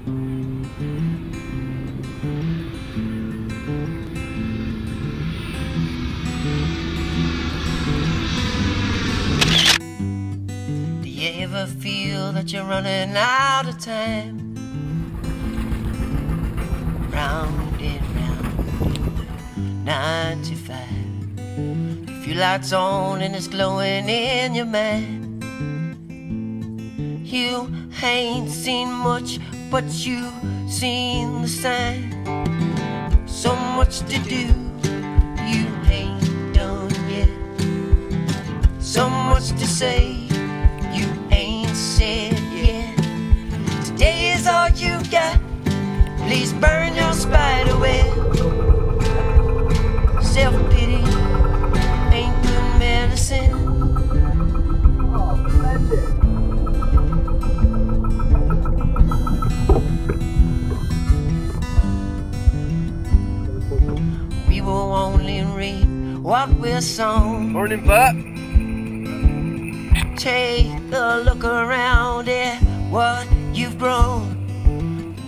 Do you ever feel that you're running out of time? Round and round, 9 to 5. You feel lights on and it's glowing in your mind. You ain't seen much, but you seen the sign. So much to do, you ain't done yet. So much to say, you ain't said yet. Today is all you got, please burn your spider web. Self-pity ain't good medicine. We will only reap what we're sown. Morning, Bert. Take a look around at what you've grown.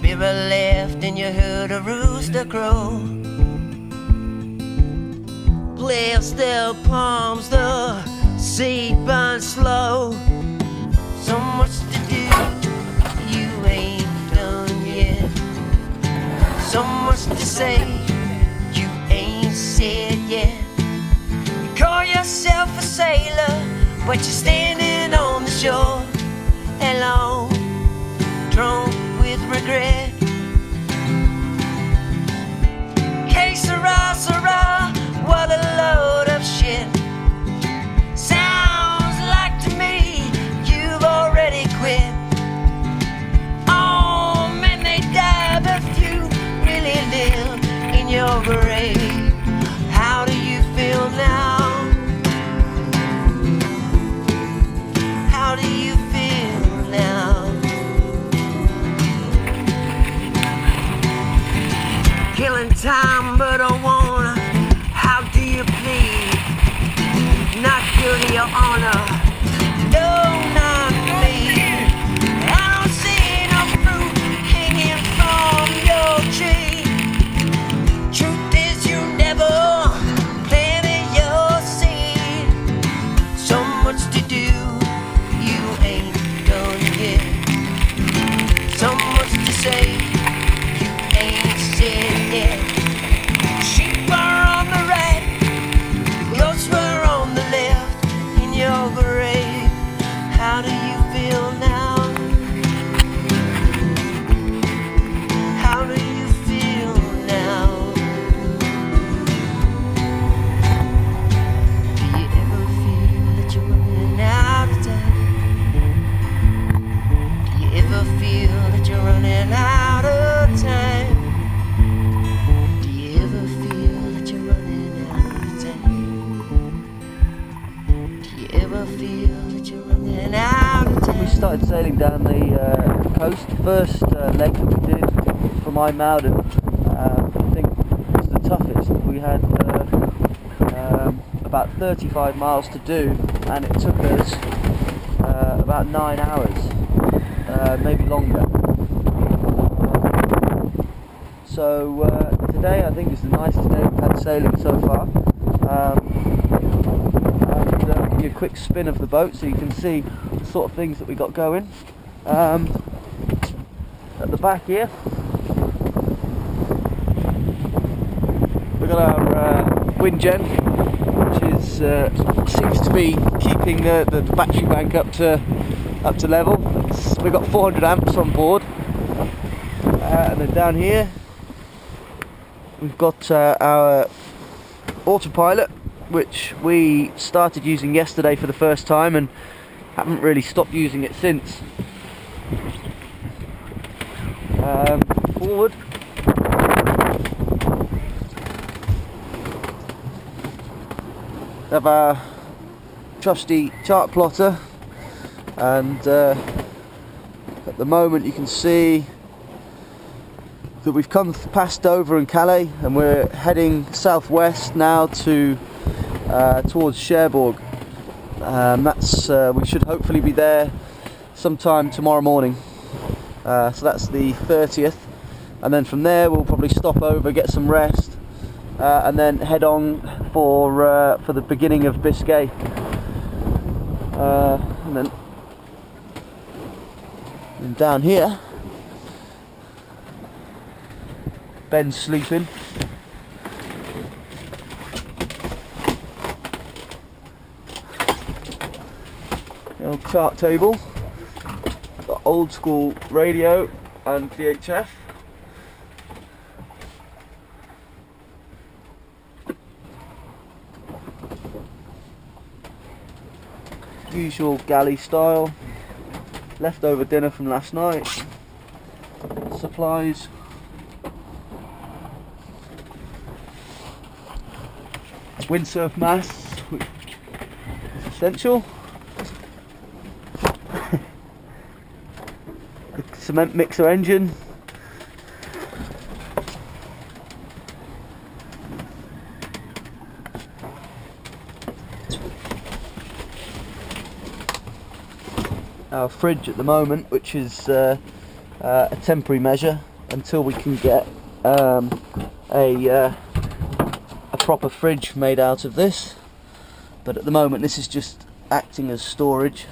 Mirror left and you heard a rooster crow. Bless their palms, the sea burns slow. So much to do, you ain't done yet. So much to say, you ain't said yet. You call yourself a sailor, but you're standing on the shore, alone, drunk with regret. Que sera, sera, what a load of shit. Sounds like to me you've already quit. Oh man, they die, but you really live in your grave. How do you feel now? How do you feel now? Killing time, but I wanna. How do you plead? Not guilty or honor. No, not me. I don't see no fruit hanging from your tree. Truth is you never planted your seed. So much to do, you ain't done yet. So much to say, you ain't said yet. Sheep are on the right, goats were on the left in your grave. How do you feel now? How do you feel now? Do you ever feel that you're running out of time? Do you ever feel that you're running out of time? Do you ever feel that you're running out of time? Do you ever feel that you're running out of time? We started sailing down the coast. First leg that we did from Alderney, I think was the toughest. We had about 35 miles to do, and it took us about 9 hours, maybe longer. So today I think is the nicest day we've had sailing so far. I'll give you a quick spin of the boat so you can see the sort of things that we got going. At the back here we've got our wind gen, which is seems to be keeping the battery bank up to level. We've got 400 amps on board, and then down here we've got our autopilot, which we started using yesterday for the first time and haven't really stopped using it since. Forward we have our trusty chart plotter, and at the moment you can see that we've come past Dover and Calais, and we're heading southwest now to towards Cherbourg. That's we should hopefully be there sometime tomorrow morning. So that's the 30th, and then from there we'll probably stop over, get some rest, and then head on for the beginning of Biscay. And then down here, Ben's sleeping. The old chart table, got old school radio and VHF. Usual galley style, leftover dinner from last night, supplies, windsurf masts, which is essential, the cement mixer engine, our fridge at the moment, which is a temporary measure until we can get a proper fridge made out of this, but at the moment this is just acting as storage.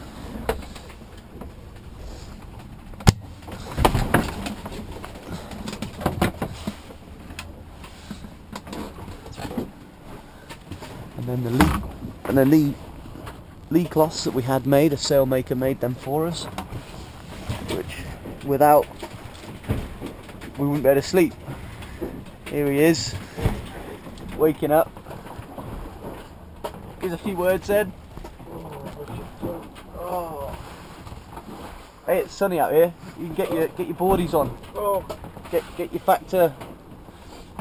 And then the lee cloths that we had made, a sailmaker made them for us, which without we wouldn't be able to sleep. Here he is, waking up. Here's a few words, Ed. Oh. Hey, it's sunny out here. You can get your boardies on. Get your factor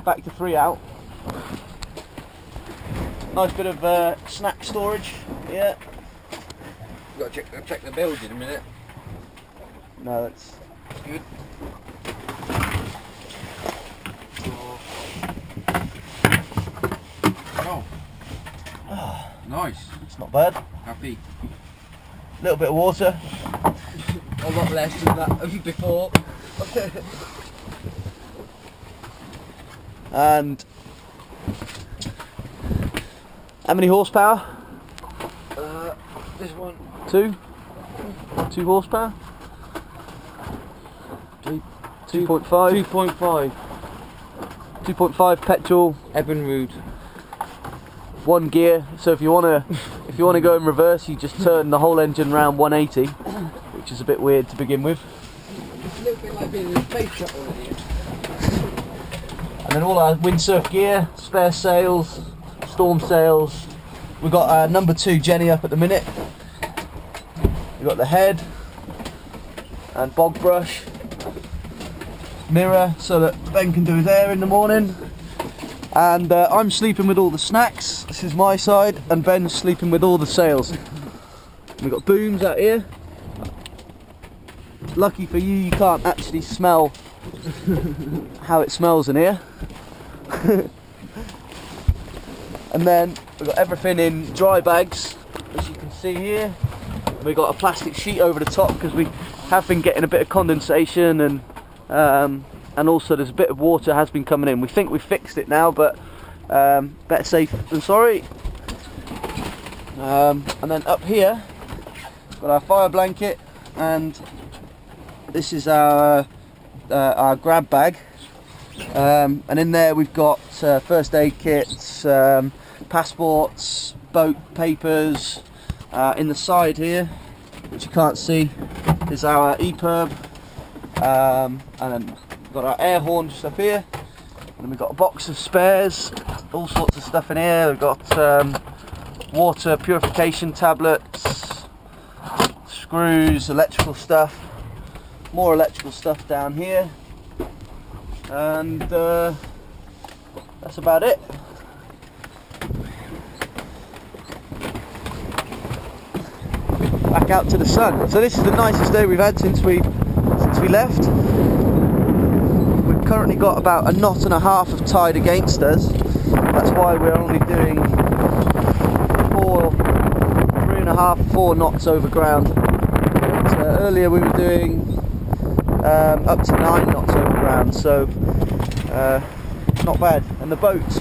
3 out. Nice bit of snack storage. Yeah. Got to check the bills in a minute. No, that's good. Oh, nice. It's not bad. Happy. A little bit of water. A lot less than that before. And how many horsepower? This one. 2 horsepower? 2.5. 2.5. 2.5 petrol. Ebenrood. 1 gear. So if you wanna go in reverse, you just turn the whole engine round 180, which is a bit weird to begin with. It's a little bit like being in a space shuttle in here. And then all our windsurf gear, spare sails, storm sails. We've got our number 2 Jenny up at the minute. We've got the head and bog brush, mirror so that Ben can do his hair in the morning. And I'm sleeping with all the snacks. This is my side, and Ben's sleeping with all the sails. We've got booms out here. Lucky for you, you can't actually smell how it smells in here. And then we've got everything in dry bags, as you can see here. And we've got a plastic sheet over the top because we have been getting a bit of condensation, and also there's a bit of water has been coming in. We think we've fixed it now, but better safe than sorry. And then up here, got our fire blanket, and this is our grab bag. And in there we've got first aid kits, passports, boat papers. In the side here, which you can't see, is our EPIRB, and then we've got our air horn just up here, and then we've got a box of spares, all sorts of stuff in here. We've got water purification tablets, screws, electrical stuff, more electrical stuff down here, and that's about it. Back out to the sun. So this is the nicest day we've had since we left. We've currently got about 1.5 knots of tide against us. That's why we're only doing 3.5, 4 knots over ground. But, earlier we were doing up to 9 knots over ground, so not bad. And the boat's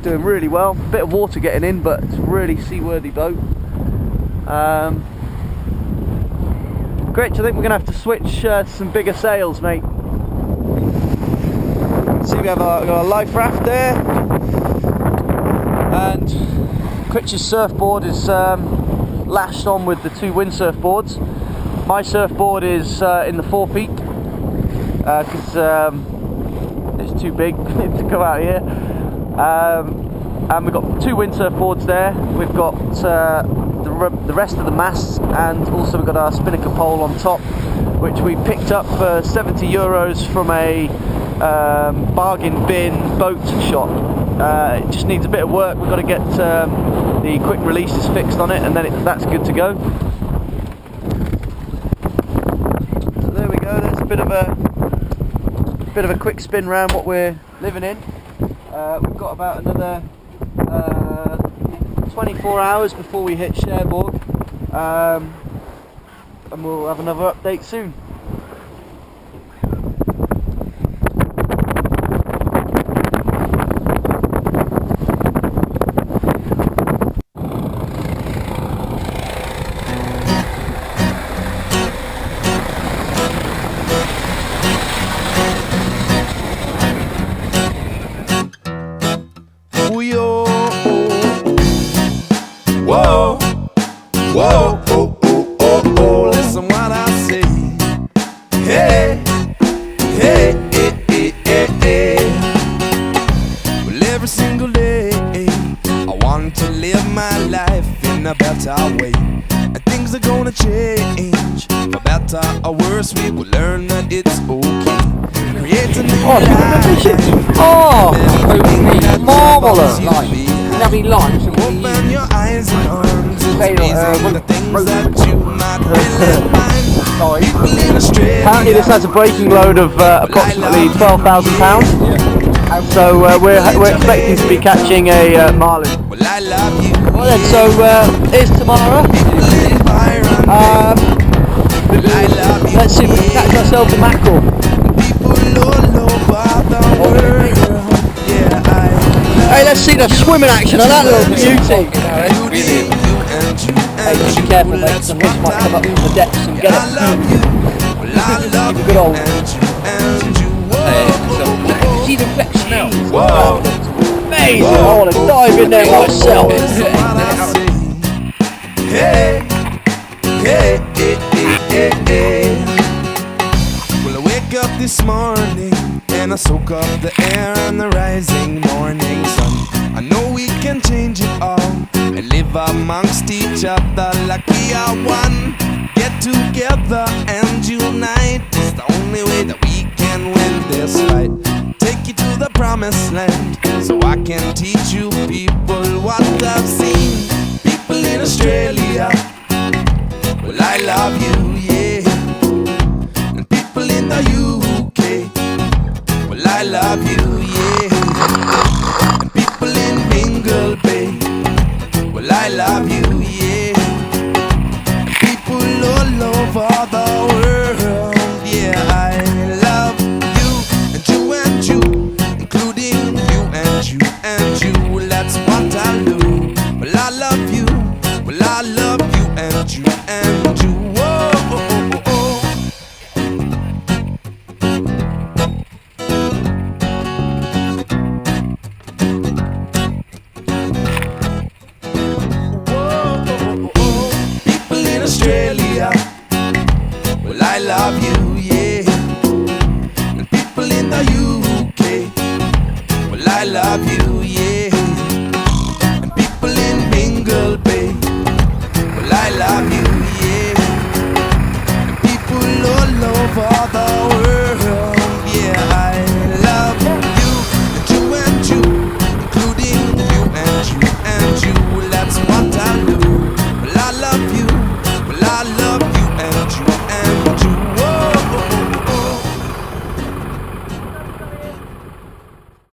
doing really well. Bit of water getting in, but it's a really seaworthy boat. Great, I think we're going to have to switch to some bigger sails, mate. See, we have got a life raft there, and Critch's surfboard is lashed on with the 2 windsurf boards. My surfboard is in the forepeak because it's too big to go out here. And we've got 2 windsurf boards there. We've got the rest of the masts, and also we've got our spinnaker pole on top, which we picked up for €70 from a bargain bin boat shop. It just needs a bit of work. We've got to get the quick releases fixed on it, and then that's good to go. So there we go. There's a bit of a quick spin round what we're living in. We've got about another 24 hours before we hit Cherbourg, and we'll have another update soon. Whoa, whoa, oh, oh, oh, oh, listen what I say. Hey, hey, hey, hey, hey, hey. Well, every single day I want to live my life in a better way, and things are gonna change for better or worse. We will learn that it's okay. Create a new life. Marvellous! Nubby lights and open your eyes and arms. It's amazing the things that you might really find. People in Australia. Apparently this has a braking load of approximately £12,000. So we're expecting to be catching a marlin. Well, I love you. Well then, so it's tomorrow. Let's see if we can catch ourselves a mackerel. People all over the world. Hey, let's see the swimming action on that little beauty. Hey, just be careful, mate. Some fish might come up from the depths and get it. Good old. See the reflection now. Amazing. I want to dive in there myself. Hey, hey, hey, hey, hey. Well, I wake up this morning and I soak up the air and the rising morning sun. I know we can change it all and live amongst each other like we are one. Get together and unite. It's the only way that we can win this fight. Take you to the promised land so I can teach you people what I've seen. People in Australia, well, I love you, yeah. And people in the UK, well, I love you, yeah. And people in Bingle Bay, well, I love you, yeah. And people all over the world, yeah, I love you and you, including you and you and you. That's what I'll do. Well, I love you, well, I love you and you and you. Whoa, oh, oh, oh. Australia, well, I love you, yeah. And people in the UK, well, I love you, yeah. And people in Bingle Bay, well, I love you.